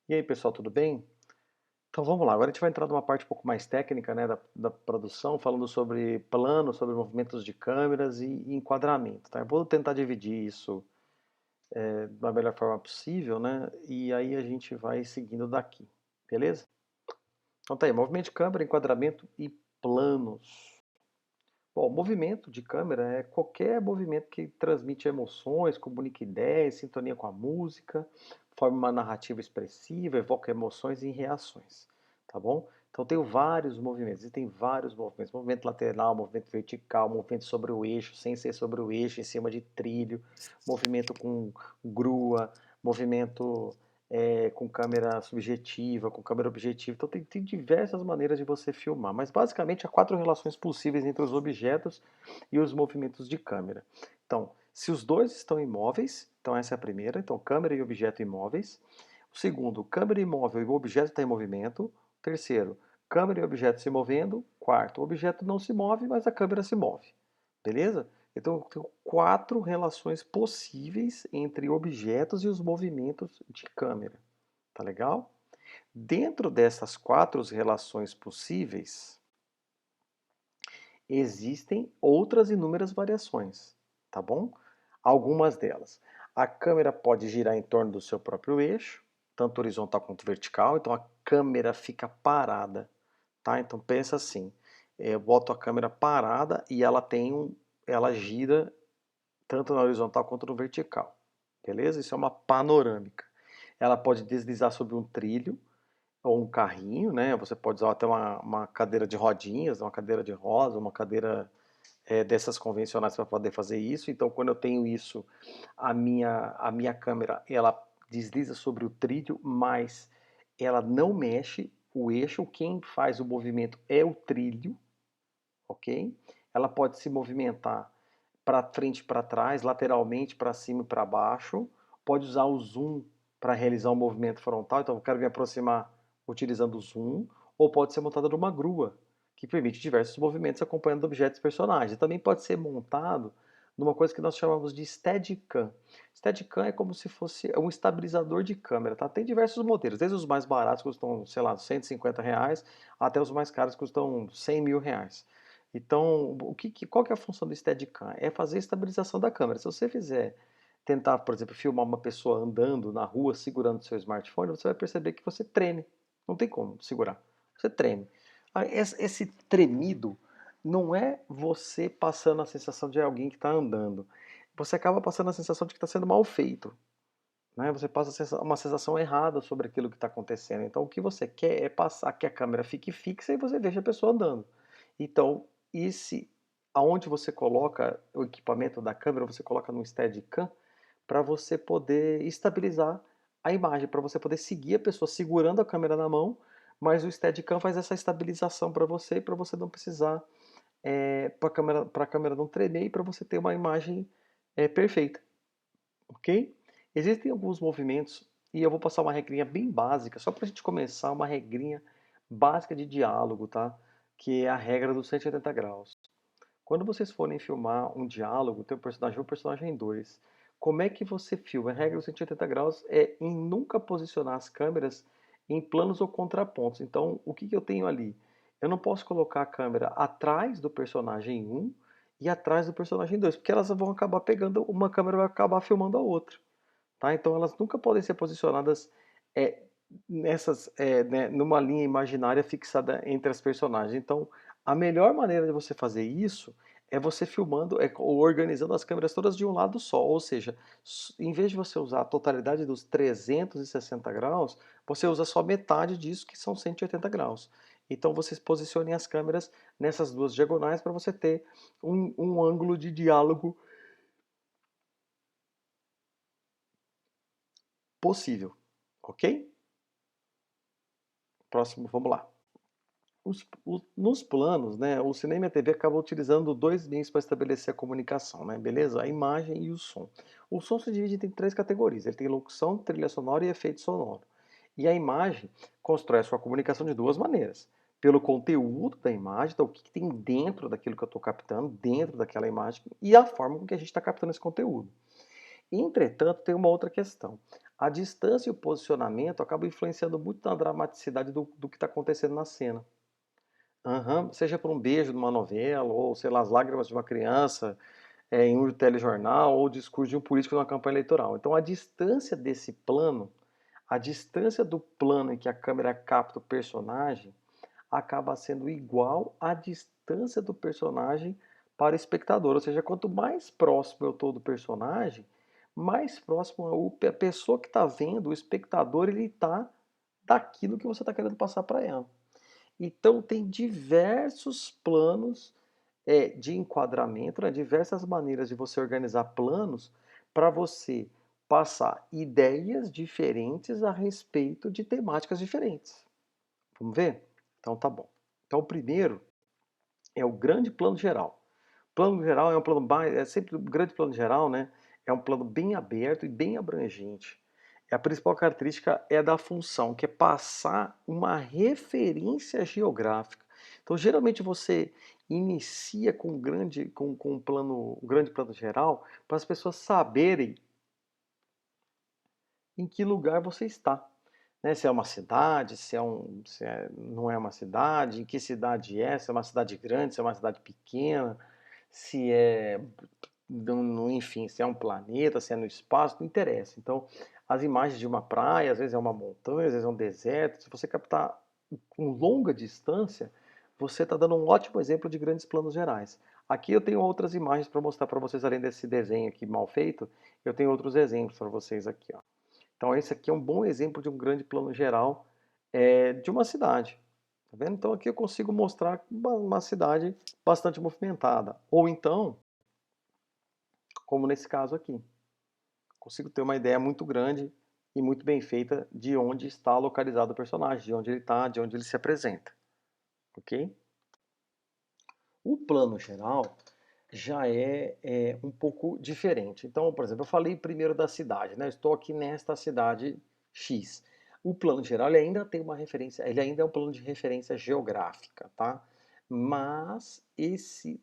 E aí, pessoal, tudo bem? Então vamos lá, agora a gente vai entrar numa parte um pouco mais técnica, né, da produção, falando sobre plano, sobre movimentos de câmeras e enquadramento, tá? Eu vou tentar dividir isso da melhor forma possível, né? E aí a gente vai seguindo daqui, beleza? Então tá aí, movimento de câmera, enquadramento e planos. Bom, movimento de câmera é qualquer movimento que transmite emoções, comunica ideias, sintonia com a música, forma uma narrativa expressiva, evoca emoções e reações, tá bom? Então tem vários movimentos, existem vários movimentos, movimento lateral, movimento vertical, movimento sobre o eixo, sem ser sobre o eixo, em cima de trilho, movimento com grua, movimento com câmera subjetiva, com câmera objetiva. Então tem diversas maneiras de você filmar, mas basicamente há quatro relações possíveis entre os objetos e os movimentos de câmera. Então, se os dois estão imóveis, então essa é a primeira, então câmera e objeto imóveis. O segundo, câmera imóvel e o objeto está em movimento. Terceiro, câmera e objeto se movendo. Quarto, o objeto não se move, mas a câmera se move. Beleza? Então, eu tenho quatro relações possíveis entre objetos e os movimentos de câmera. Tá legal? Dentro dessas quatro relações possíveis, existem outras inúmeras variações, tá bom? Algumas delas. A câmera pode girar em torno do seu próprio eixo, tanto horizontal quanto vertical, então a câmera fica parada, tá? Então pensa assim, eu boto a câmera parada e ela gira tanto na horizontal quanto no vertical, beleza? Isso é uma panorâmica. Ela pode deslizar sobre um trilho ou um carrinho, né? Você pode usar até uma cadeira de rodinhas, uma cadeira de roda, uma cadeira dessas convencionais para poder fazer isso. Então, quando eu tenho isso, a minha câmera ela desliza sobre o trilho, mas ela não mexe o eixo. Quem faz o movimento é o trilho, ok? Ela pode se movimentar para frente e para trás, lateralmente, para cima e para baixo. Pode usar o zoom para realizar um movimento frontal. Então, eu quero me aproximar utilizando o zoom. Ou pode ser montada numa grua, que permite diversos movimentos acompanhando objetos e personagens. Também pode ser montado numa coisa que nós chamamos de Steadicam. Steadicam é como se fosse um estabilizador de câmera, tá? Tem diversos modelos, desde os mais baratos que custam, sei lá, R$ 150, até os mais caros que custam R$ 100.000. Então, qual que é a função do Steadicam? É fazer a estabilização da câmera. Se você fizer, tentar, por exemplo, filmar uma pessoa andando na rua segurando seu smartphone, você vai perceber que você treme. Não tem como segurar. Você treme. Esse tremido não é você passando a sensação de alguém que está andando. Você acaba passando a sensação de que está sendo mal feito. Né? Você passa uma sensação errada sobre aquilo que está acontecendo. Então, o que você quer é passar que a câmera fique fixa e você deixa a pessoa andando. Então, aonde você coloca o equipamento da câmera, você coloca no Steadicam para você poder estabilizar a imagem, para você poder seguir a pessoa segurando a câmera na mão, mas o Steadicam faz essa estabilização para você e para você não precisar, para a câmera não tremer e para você ter uma imagem perfeita, ok? Existem alguns movimentos e eu vou passar uma regrinha bem básica, só para a gente começar, uma regrinha básica de diálogo, tá? Que é a regra dos 180 graus. Quando vocês forem filmar um diálogo, tem um personagem 1 e um personagem 2, como é que você filma? A regra dos 180 graus é em nunca posicionar as câmeras em planos ou contrapontos. Então, o que eu tenho ali? Eu não posso colocar a câmera atrás do personagem 1 e atrás do personagem 2, porque elas vão acabar pegando, uma câmera vai acabar filmando a outra. Tá? Então elas nunca podem ser posicionadas é, né, numa linha imaginária fixada entre as personagens. Então a melhor maneira de você fazer isso é você filmando, ou organizando as câmeras todas de um lado só. Ou seja, em vez de você usar a totalidade dos 360 graus, você usa só metade disso, que são 180 graus. Então vocês posicionem as câmeras nessas duas diagonais para você ter um ângulo de diálogo possível, ok? Próximo, vamos lá. Nos planos, né, o cinema e a TV acabam utilizando dois meios para estabelecer a comunicação, né, beleza? A imagem e o som. O som se divide em três categorias. Ele tem locução, trilha sonora e efeito sonoro. E a imagem constrói a sua comunicação de duas maneiras. Pelo conteúdo da imagem, então o que tem dentro daquilo que eu estou captando, dentro daquela imagem, e a forma com que a gente está captando esse conteúdo. Entretanto, tem uma outra questão. A distância e o posicionamento acabam influenciando muito na dramaticidade do que está acontecendo na cena. Aham, seja por um beijo numa novela, ou sei lá, as lágrimas de uma criança em um telejornal, ou o discurso de um político numa campanha eleitoral. Então a distância desse plano, a distância do plano em que a câmera capta o personagem, acaba sendo igual à distância do personagem para o espectador. Ou seja, quanto mais próximo eu estou do personagem, mais próximo a pessoa que está vendo, o espectador, ele está daquilo que você está querendo passar para ela. Então tem diversos planos de enquadramento, né, diversas maneiras de você organizar planos para você passar ideias diferentes a respeito de temáticas diferentes. Vamos ver? Então tá bom. Então o primeiro é o grande plano geral. O plano geral é um plano é sempre o grande plano geral, né? É um plano bem aberto e bem abrangente. A principal característica é da função, que é passar uma referência geográfica. Então, geralmente você inicia com um grande plano geral para as pessoas saberem em que lugar você está. Né? Se é uma cidade, não é uma cidade, em que cidade é, se é uma cidade grande, se é uma cidade pequena, se é, enfim, se é um planeta, se é no espaço, não interessa. Então, as imagens de uma praia, às vezes é uma montanha, às vezes é um deserto, se você captar com longa distância, você está dando um ótimo exemplo de grandes planos gerais. Aqui eu tenho outras imagens para mostrar para vocês, além desse desenho aqui mal feito, eu tenho outros exemplos para vocês aqui, ó. Então, esse aqui é um bom exemplo de um grande plano geral de uma cidade. Tá vendo? Então, aqui eu consigo mostrar uma cidade bastante movimentada. Ou então, como nesse caso aqui, consigo ter uma ideia muito grande e muito bem feita de onde está localizado o personagem, de onde ele está, de onde ele se apresenta. Ok? O plano geral já é um pouco diferente. Então, por exemplo, eu falei primeiro da cidade, né? Eu estou aqui nesta cidade X. O plano geral ele ainda tem uma referência, ele ainda é um plano de referência geográfica, tá? Mas esse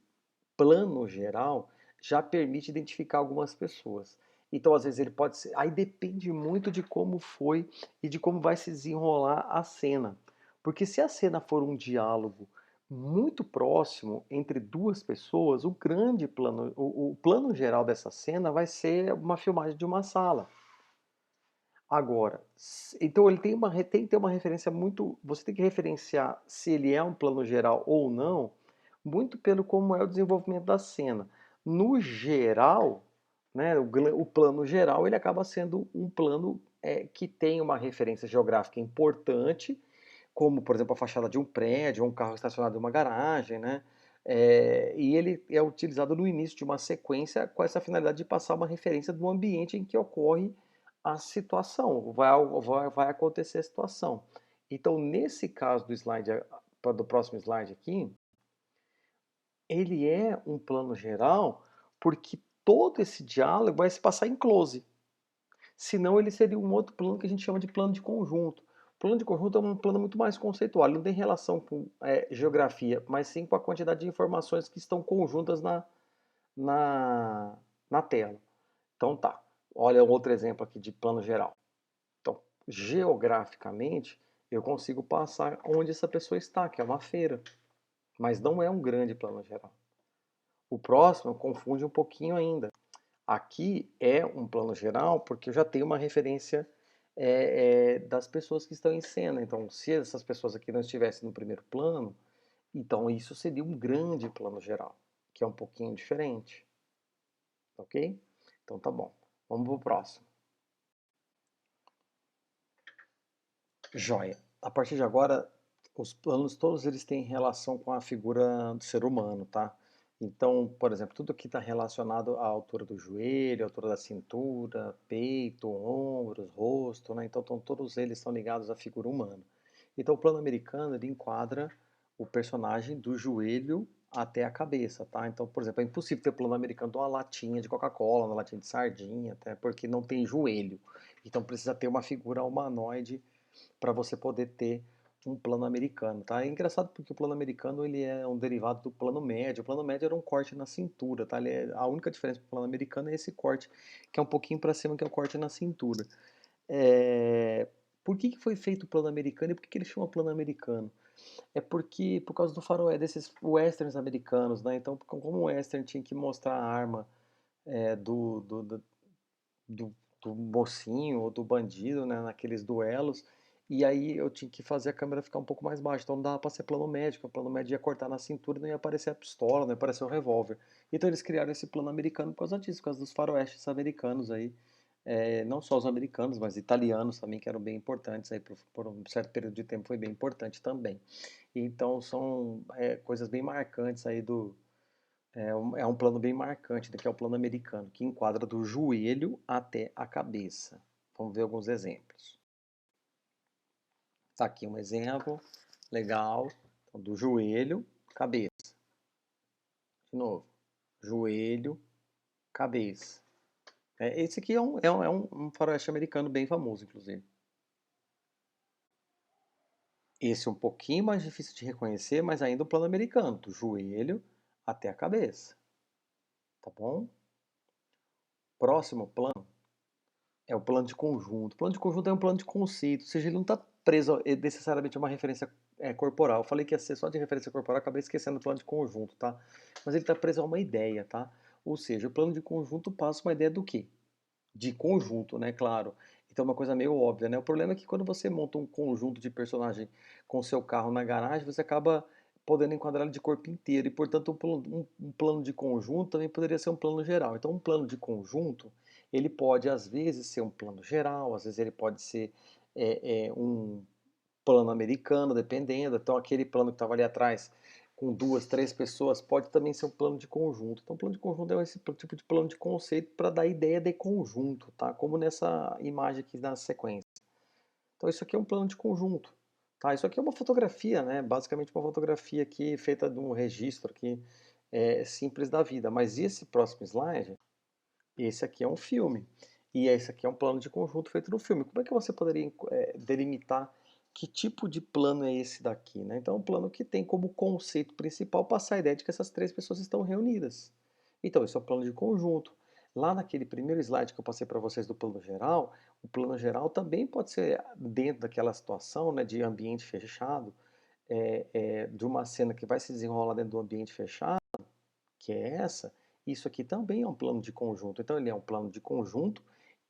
plano geral já permite identificar algumas pessoas. Então, às vezes, ele pode ser. Aí depende muito de como foi e de como vai se desenrolar a cena. Porque se a cena for um diálogo muito próximo entre duas pessoas, o grande plano, o plano geral dessa cena vai ser uma filmagem de uma sala. Agora, então ele tem que ter uma referência muito. Você tem que referenciar se ele é um plano geral ou não, muito pelo como é o desenvolvimento da cena. No geral, né, o plano geral ele acaba sendo um plano que tem uma referência geográfica importante, como por exemplo a fachada de um prédio, ou um carro estacionado em uma garagem, né? E ele é utilizado no início de uma sequência com essa finalidade de passar uma referência do ambiente em que ocorre a situação, vai acontecer a situação. Então, nesse caso do slide, do próximo slide aqui, ele é um plano geral porque todo esse diálogo vai se passar em close. Senão ele seria um outro plano que a gente chama de plano de conjunto. O plano de conjunto é um plano muito mais conceitual, ele não tem relação com geografia, mas sim com a quantidade de informações que estão conjuntas na, na tela. Então tá, olha outro exemplo aqui de plano geral. Então, geograficamente, eu consigo passar onde essa pessoa está, que é uma feira, mas não é um grande plano geral. O próximo confunde um pouquinho ainda. Aqui é um plano geral porque eu já tenho uma referência das pessoas que estão em cena. Então, se essas pessoas aqui não estivessem no primeiro plano, então isso seria um grande plano geral, que é um pouquinho diferente. Ok? Então tá bom. Vamos para o próximo. Joia. A partir de agora, os planos todos eles têm relação com a figura do ser humano, tá? Então, por exemplo, tudo que está relacionado à altura do joelho, à altura da cintura, peito, ombros, rosto, né? Então, todos eles estão ligados à figura humana. Então, o plano americano ele enquadra o personagem do joelho até a cabeça, tá? Então, por exemplo, é impossível ter plano americano de uma latinha de Coca-Cola, uma latinha de sardinha, até porque não tem joelho. Então, precisa ter uma figura humanoide para você poder ter um plano americano, tá? É engraçado porque o plano americano ele é um derivado do plano médio. O plano médio era um corte na cintura, tá? A única diferença do plano americano é esse corte, que é um pouquinho para cima, que é o corte na cintura. É, por que que foi feito o plano americano e por que que ele chama plano americano? É porque, por causa do faroé, desses westerns americanos, né? Então, como o western tinha que mostrar a arma é, do, do mocinho ou do bandido, né, naqueles duelos. E aí eu tinha que fazer a câmera ficar um pouco mais baixa, então não dava para ser plano médio, o plano médio ia cortar na cintura e não ia aparecer a pistola, não ia aparecer o revólver. Então eles criaram esse plano americano por causa disso, por causa dos faroestes americanos aí. Não só os americanos, mas italianos também, que eram bem importantes aí por um certo período de tempo, foi bem importante também. Então são coisas bem marcantes aí é um plano bem marcante, né, que é o plano americano, que enquadra do joelho até a cabeça. Vamos ver alguns exemplos. Tá aqui um exemplo legal, então, do joelho, cabeça. De novo, joelho, cabeça. Esse aqui é um faroeste americano bem famoso, inclusive. Esse é um pouquinho mais difícil de reconhecer, mas ainda o plano americano, do joelho até a cabeça. Tá bom? Próximo plano é o plano de conjunto. O plano de conjunto é um plano de conceito, ou seja, ele não está preso necessariamente a uma referência corporal. Eu falei que ia ser só de referência corporal, acabei esquecendo o plano de conjunto, tá? Mas ele está preso a uma ideia, tá? Ou seja, o plano de conjunto passa uma ideia do quê? De conjunto, né? Claro. Então é uma coisa meio óbvia, né? O problema é que quando você monta um conjunto de personagem com seu carro na garagem, você acaba podendo enquadrar ele de corpo inteiro e, portanto, um plano de conjunto também poderia ser um plano geral. Então, um plano de conjunto, ele pode, às vezes, ser um plano geral, às vezes ele pode ser um plano americano, dependendo. Então, aquele plano que estava ali atrás, com duas, três pessoas, pode também ser um plano de conjunto. Então, plano de conjunto é esse tipo de plano de conceito para dar ideia de conjunto, tá? Como nessa imagem aqui na sequência. Então, isso aqui é um plano de conjunto, tá? Isso aqui é uma fotografia, né? Basicamente uma fotografia aqui feita de um registro aqui simples da vida. Mas esse próximo slide, esse aqui é um filme. E esse aqui é um plano de conjunto feito no filme. Como é que você poderia delimitar que tipo de plano é esse daqui, né? Então, é um plano que tem como conceito principal passar a ideia de que essas três pessoas estão reunidas. Então, esse é o plano de conjunto. Lá naquele primeiro slide que eu passei para vocês do plano geral, o plano geral também pode ser dentro daquela situação, né, de ambiente fechado, de uma cena que vai se desenrolar dentro do ambiente fechado, que é essa, isso aqui também é um plano de conjunto. Então, ele é um plano de conjunto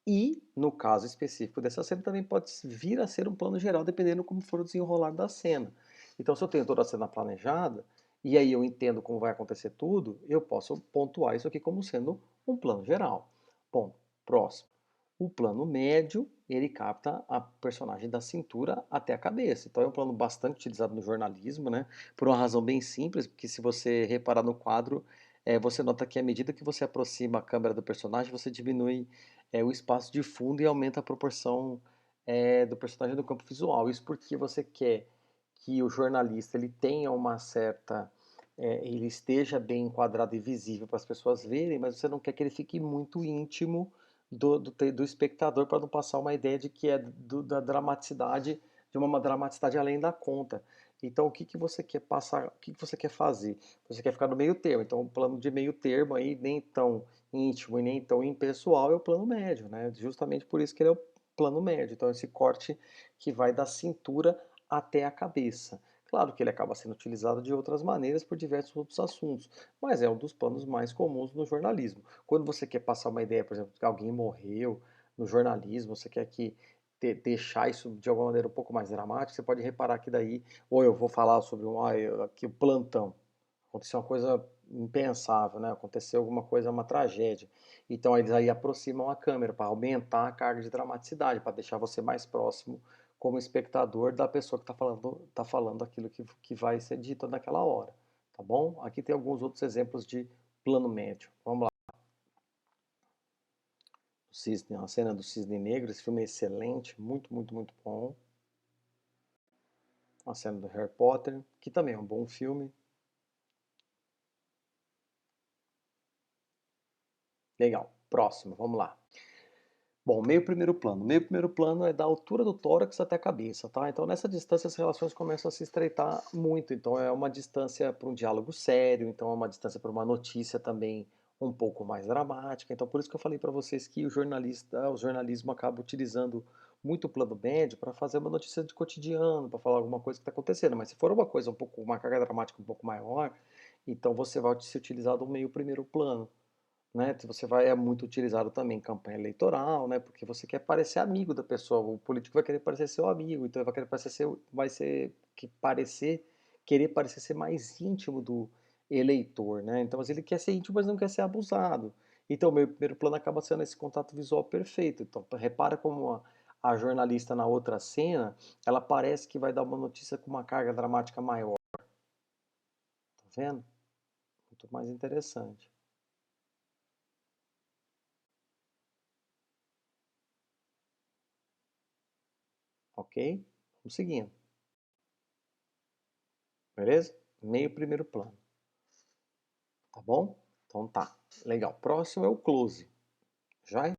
e, no caso específico dessa cena, também pode vir a ser um plano geral, dependendo como for o desenrolar da cena. Então, se eu tenho toda a cena planejada, e aí eu entendo como vai acontecer tudo, eu posso pontuar isso aqui como sendo um plano geral. Bom, próximo. O plano médio, ele capta a personagem da cintura até a cabeça. Então é um plano bastante utilizado no jornalismo, né? Por uma razão bem simples, porque se você reparar no quadro, você nota que à medida que você aproxima a câmera do personagem, você diminui o espaço de fundo e aumenta a proporção do personagem no campo visual. Isso porque você quer que o jornalista ele tenha uma certa ele esteja bem enquadrado e visível para as pessoas verem, mas você não quer que ele fique muito íntimo do espectador para não passar uma ideia de que é da dramaticidade, de uma dramaticidade além da conta. Então, o que que você quer passar, o que que você quer fazer? Você quer ficar no meio termo. Então, o plano de meio termo aí, nem tão íntimo e nem tão impessoal, é o plano médio, né? Justamente por isso que ele é o plano médio. Então, esse corte que vai da cintura até a cabeça. Claro que ele acaba sendo utilizado de outras maneiras por diversos outros assuntos, mas é um dos planos mais comuns no jornalismo. Quando você quer passar uma ideia, por exemplo, que alguém morreu no jornalismo, você quer deixar isso de alguma maneira um pouco mais dramático, você pode reparar que daí, ou eu vou falar sobre aqui, o plantão. Aconteceu uma coisa impensável, né? Aconteceu alguma coisa, uma tragédia. Então eles aí aproximam a câmera para aumentar a carga de dramaticidade, para deixar você mais próximo como espectador da pessoa que está falando aquilo que vai ser dito naquela hora, tá bom? Aqui tem alguns outros exemplos de plano médio. Vamos lá. O cisne, a cena do cisne negro, esse filme é excelente, muito, muito, muito bom. A cena do Harry Potter, que também é um bom filme. Legal. Próximo, vamos lá. Bom, meio primeiro plano. Meio primeiro plano é da altura do tórax até a cabeça, tá? Então, nessa distância, as relações começam a se estreitar muito. Então, é uma distância para um diálogo sério, então, é uma distância para uma notícia também um pouco mais dramática. Então, por isso que eu falei para vocês que o jornalismo acaba utilizando muito plano médio para fazer uma notícia de cotidiano, para falar alguma coisa que está acontecendo. Mas se for uma coisa um pouco, uma carga dramática um pouco maior, então você vai se utilizar do meio primeiro plano, né? Você vai é muito utilizado também em campanha eleitoral, né? Porque você quer parecer amigo da pessoa. O político vai querer parecer seu amigo, então ele vai querer parecer vai ser que parecer querer parecer ser mais íntimo do eleitor, né? Então, assim, ele quer ser íntimo, mas não quer ser abusado. Então, o meu primeiro plano acaba sendo esse contato visual perfeito. Então, repara como a jornalista na outra cena, ela parece que vai dar uma notícia com uma carga dramática maior, tá vendo? Muito mais interessante, ok? Vamos seguindo. Beleza? Meio primeiro plano, tá bom? Então tá, legal. Próximo é o close. Já?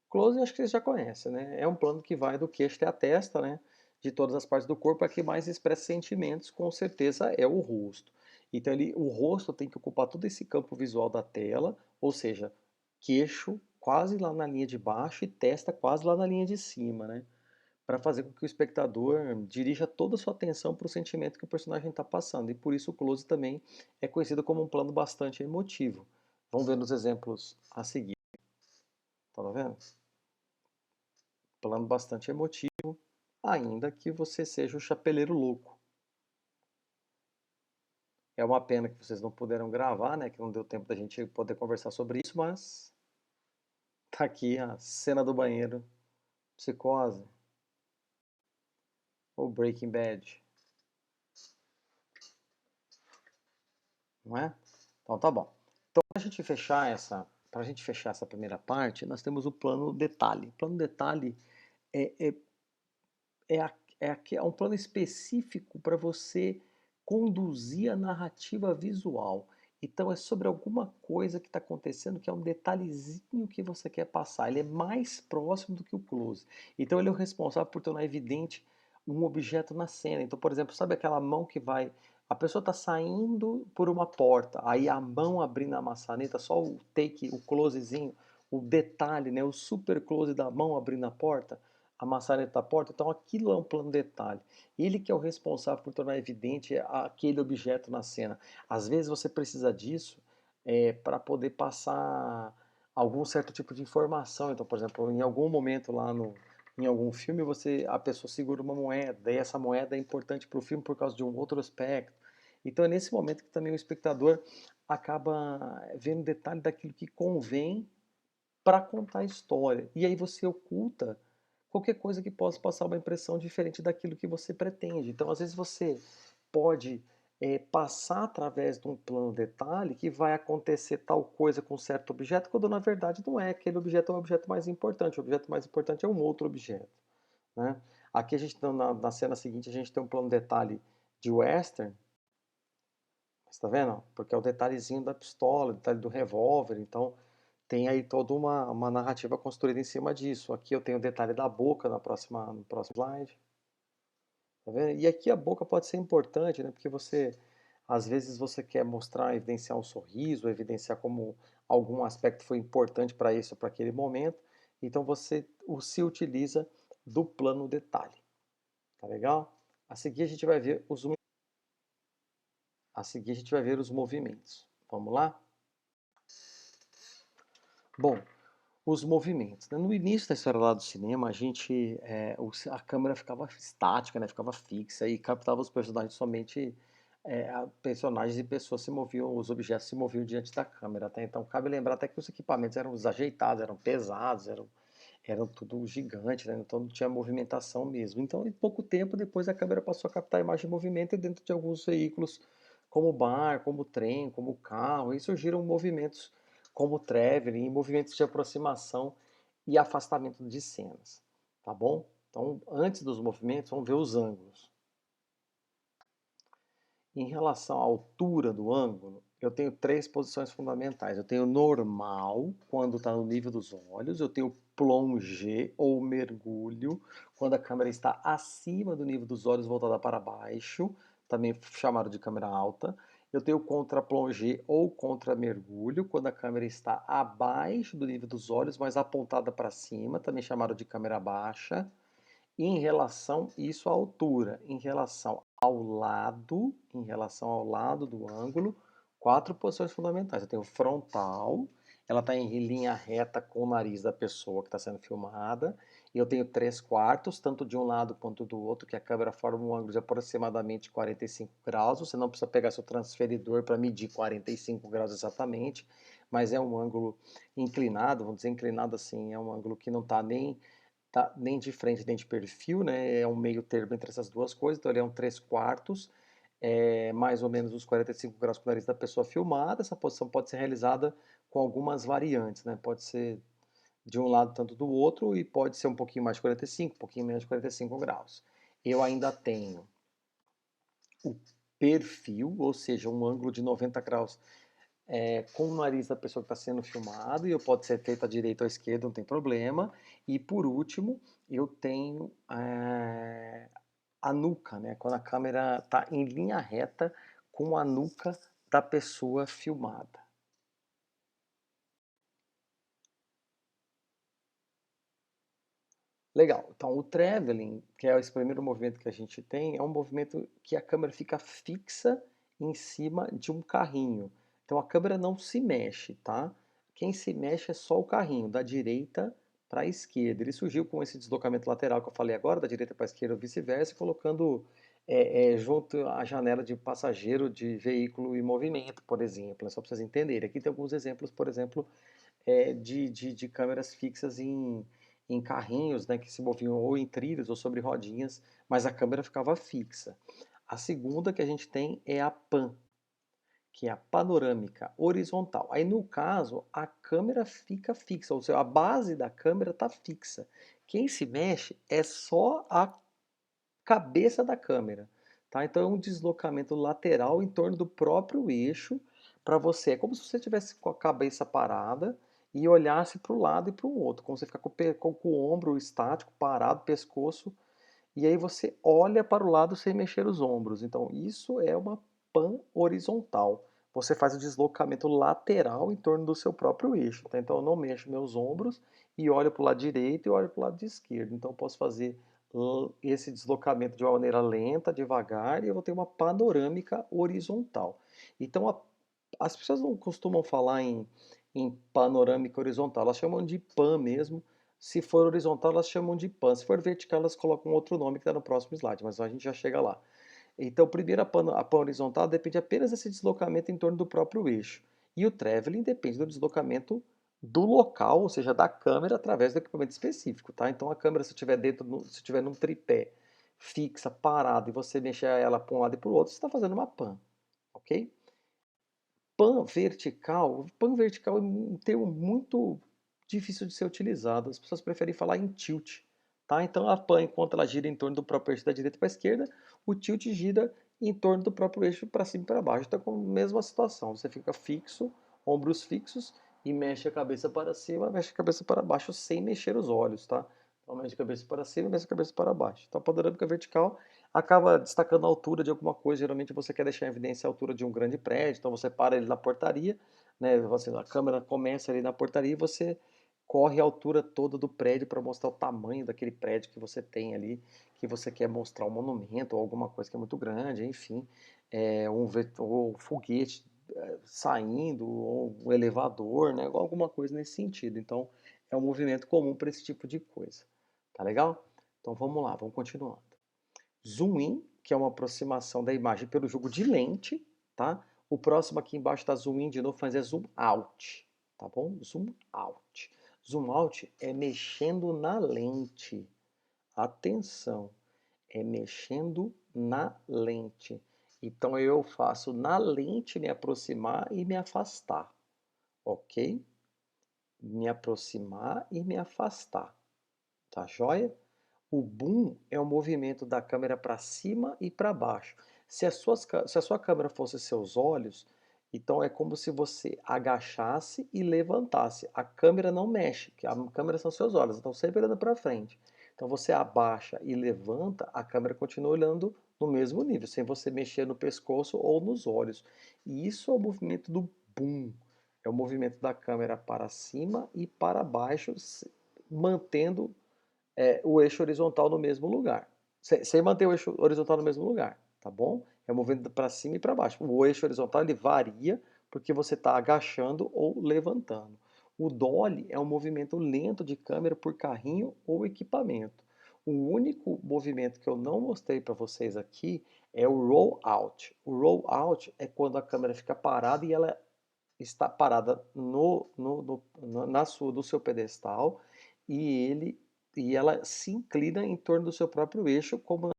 Close acho que vocês já conhecem, né? É um plano que vai do queixo até a testa, né? De todas as partes do corpo, a que mais expressa sentimentos, com certeza é o rosto. Então o rosto tem que ocupar todo esse campo visual da tela, ou seja, queixo quase lá na linha de baixo e testa quase lá na linha de cima, né? Para fazer com que o espectador dirija toda a sua atenção para o sentimento que o personagem está passando. E por isso o close também é conhecido como um plano bastante emotivo. Vamos ver nos exemplos a seguir. Tá vendo? Plano bastante emotivo, ainda que você seja o chapeleiro louco. É uma pena que vocês não puderam gravar, né? Que não deu tempo da gente poder conversar sobre isso, mas tá aqui a cena do banheiro, Psicose, ou Breaking Bad, não é? Então tá bom. Para a gente fechar essa primeira parte, nós temos o plano detalhe. O plano detalhe é, é, é um plano específico para você conduzir a narrativa visual. Então é sobre alguma coisa que está acontecendo que é um detalhezinho que você quer passar. Ele é mais próximo do que o close. Então ele é o responsável por tornar evidente um objeto na cena. Então, por exemplo, sabe aquela mão que vai. A pessoa está saindo por uma porta, aí a mão abrindo a maçaneta, só o take, o closezinho, o detalhe, né, o super close da mão abrindo a porta, a maçaneta da porta. Então aquilo é um plano detalhe. Ele que é o responsável por tornar evidente aquele objeto na cena. Às vezes você precisa disso para poder passar algum certo tipo de informação. Então, por exemplo, em algum momento lá no, em algum filme a pessoa segura uma moeda e essa moeda é importante para o filme por causa de um outro aspecto. Então é nesse momento que também o espectador acaba vendo detalhe daquilo que convém para contar a história. E aí você oculta qualquer coisa que possa passar uma impressão diferente daquilo que você pretende. Então, às vezes você pode passar através de um plano detalhe que vai acontecer tal coisa com certo objeto, quando na verdade não é. Aquele objeto é um objeto mais importante. O objeto mais importante é um outro objeto, né? Aqui a gente na cena seguinte a gente tem um plano detalhe de western, está vendo? Porque é o detalhezinho da pistola, o detalhe do revólver. Então tem aí toda uma narrativa construída em cima disso. Aqui eu tenho o detalhe da boca no próximo slide. Tá vendo? E aqui a boca pode ser importante, né? Porque às vezes você quer mostrar, evidenciar um sorriso, evidenciar como algum aspecto foi importante para isso, para aquele momento. Então você se utiliza do plano detalhe. Tá legal? A seguir a gente vai ver os movimentos. Vamos lá? Bom, os movimentos, né? No início da história lá do cinema, a câmera ficava estática, né? Ficava fixa e captava os personagens somente, personagens e pessoas se moviam, os objetos se moviam diante da câmera, tá? Então cabe lembrar até que os equipamentos eram desajeitados, eram pesados, eram tudo gigante, né? Então não tinha movimentação mesmo. Então, em pouco tempo depois a câmera passou a captar a imagem de movimento dentro de alguns veículos, como o bar, como o trem, como o carro, e surgiram movimentos como o traveling, movimentos de aproximação e afastamento de cenas, tá bom? Então, antes dos movimentos, vamos ver os ângulos. Em relação à altura do ângulo, eu tenho três posições fundamentais. Eu tenho normal, quando está no nível dos olhos. Eu tenho plongé, ou mergulho, quando a câmera está acima do nível dos olhos, voltada para baixo, também chamado de câmera alta. Eu tenho contra-plongé ou contra-mergulho, quando a câmera está abaixo do nível dos olhos, mas apontada para cima, também chamado de câmera baixa. Em relação, isso à altura, em relação ao lado do ângulo, quatro posições fundamentais. Eu tenho frontal, ela está em linha reta com o nariz da pessoa que está sendo filmada. E eu tenho 3/4, tanto de um lado quanto do outro, que a câmera forma um ângulo de aproximadamente 45 graus. Você não precisa pegar seu transferidor para medir 45 graus exatamente, mas é um ângulo inclinado, vamos dizer inclinado assim, é um ângulo que não está nem tá nem de frente nem de perfil, né? É um meio termo entre essas duas coisas, então ele é um 3/4, mais ou menos os 45 graus com o nariz da pessoa filmada. Essa posição pode ser realizada com algumas variantes, né? Pode ser de um lado tanto do outro e pode ser um pouquinho mais de 45, um pouquinho menos de 45 graus. Eu ainda tenho o perfil, ou seja, um ângulo de 90 graus com o nariz da pessoa que está sendo filmado, e pode ser feito à direita ou à esquerda, não tem problema. E por último, eu tenho a nuca, né? Quando a câmera está em linha reta com a nuca da pessoa filmada. Legal. Então, o traveling, que é esse primeiro movimento que a gente tem, é um movimento que a câmera fica fixa em cima de um carrinho. Então, a câmera não se mexe, tá? Quem se mexe é só o carrinho, da direita para a esquerda. Ele surgiu com esse deslocamento lateral que eu falei agora, da direita para a esquerda ou vice-versa, colocando junto à janela de passageiro de veículo em movimento, por exemplo, né? Só para vocês entenderem. Aqui tem alguns exemplos, por exemplo, de câmeras fixas em carrinhos, né, que se moviam ou em trilhos ou sobre rodinhas, mas a câmera ficava fixa. A segunda que a gente tem é a PAN, que é a panorâmica horizontal. Aí no caso, a câmera fica fixa, ou seja, a base da câmera está fixa. Quem se mexe é só a cabeça da câmera, tá? Então é um deslocamento lateral em torno do próprio eixo para você. É como se você tivesse com a cabeça parada e olhasse para o lado e para o outro, como você ficar com o ombro estático, parado, pescoço, e aí você olha para o lado sem mexer os ombros. Então isso é uma pan horizontal. Você faz o deslocamento lateral em torno do seu próprio eixo, tá? Então eu não mexo meus ombros e olho para o lado direito e olho para o lado esquerdo. Então eu posso fazer esse deslocamento de uma maneira lenta, devagar, e eu vou ter uma panorâmica horizontal. Então as pessoas não costumam falar em panorâmica horizontal, elas chamam de pan mesmo. Se for horizontal, elas chamam de pan. Se for vertical, elas colocam outro nome que está no próximo slide, mas a gente já chega lá. Então, primeiro, a pan horizontal depende apenas desse deslocamento em torno do próprio eixo. E o traveling depende do deslocamento do local, ou seja, da câmera, através do equipamento específico, tá? Então, a câmera, se estiver se estiver num tripé fixa, parado, e você mexer ela para um lado e para o outro, você está fazendo uma pan, ok? Pan vertical é um termo muito difícil de ser utilizado. As pessoas preferem falar em tilt, tá? Então a pan, enquanto ela gira em torno do próprio eixo da direita para a esquerda, o tilt gira em torno do próprio eixo para cima e para baixo. Então, com a mesma situação, você fica fixo, ombros fixos e mexe a cabeça para cima, mexe a cabeça para baixo sem mexer os olhos, tá? Então, mexe a cabeça para cima, mexe a cabeça para baixo. Então, a panorâmica vertical acaba destacando a altura de alguma coisa. Geralmente você quer deixar em evidência a altura de um grande prédio, então você para ele na portaria, né? A câmera começa ali na portaria e você corre a altura toda do prédio para mostrar o tamanho daquele prédio que você tem ali, que você quer mostrar um monumento ou alguma coisa que é muito grande, enfim, ou foguete saindo, ou um elevador, né? Alguma coisa nesse sentido. Então é um movimento comum para esse tipo de coisa. Tá legal? Então vamos lá, vamos continuando. Zoom in, que é uma aproximação da imagem pelo jogo de lente, tá? O próximo aqui embaixo está zoom in de novo, mas é zoom out, tá bom? Zoom out. Zoom out é mexendo na lente. Atenção, é mexendo na lente. Então eu faço na lente me aproximar e me afastar, ok? Me aproximar e me afastar, tá joia? O boom é o movimento da câmera para cima e para baixo. Se a sua câmera fosse seus olhos, então é como se você agachasse e levantasse. A câmera não mexe, que a câmera são seus olhos, então sempre olhando para frente. Então você abaixa e levanta, a câmera continua olhando no mesmo nível, sem você mexer no pescoço ou nos olhos. E isso é o movimento do boom. É o movimento da câmera para cima e para baixo, mantendo o eixo horizontal no mesmo lugar. Sem manter o eixo horizontal no mesmo lugar, tá bom? É movendo para cima e para baixo. O eixo horizontal ele varia porque você está agachando ou levantando. O dolly é um movimento lento de câmera por carrinho ou equipamento. O único movimento que eu não mostrei para vocês aqui é o roll out. O roll out é quando a câmera fica parada e ela está parada do seu pedestal e ela se inclina em torno do seu próprio eixo, como.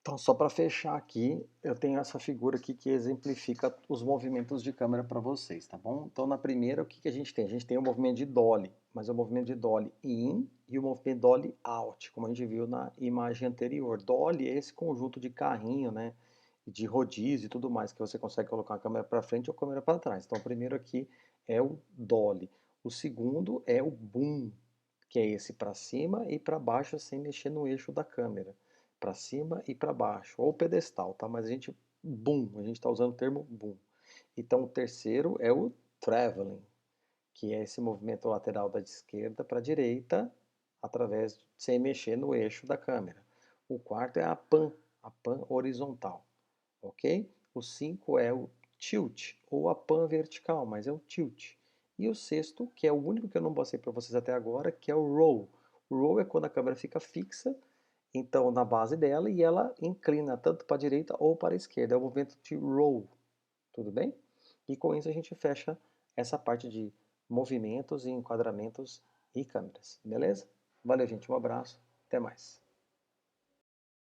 Então, só para fechar aqui, eu tenho essa figura aqui que exemplifica os movimentos de câmera para vocês, tá bom? Então, na primeira, o que que a gente tem? A gente tem o movimento de dolly, mas é o movimento de dolly in e o movimento dolly out, como a gente viu na imagem anterior. Dolly é esse conjunto de carrinho, né? De rodízio e tudo mais, que você consegue colocar a câmera para frente ou a câmera para trás. Então, o primeiro aqui é o dolly. O segundo é o boom, que é esse para cima e para baixo sem mexer no eixo da câmera, para cima e para baixo, ou pedestal, tá? Mas a gente, boom, a gente está usando o termo boom. Então o terceiro é o traveling, que é esse movimento lateral da esquerda para a direita, através sem mexer no eixo da câmera. O quarto é a pan horizontal, ok? O 5 é o tilt, ou a pan vertical, mas é o tilt. E o sexto, que é o único que eu não mostrei para vocês até agora, que é o roll. O roll é quando a câmera fica fixa, então na base dela, e ela inclina tanto para a direita ou para a esquerda. É o movimento de roll, tudo bem? E com isso a gente fecha essa parte de movimentos e enquadramentos e câmeras, beleza? Valeu, gente, um abraço, até mais.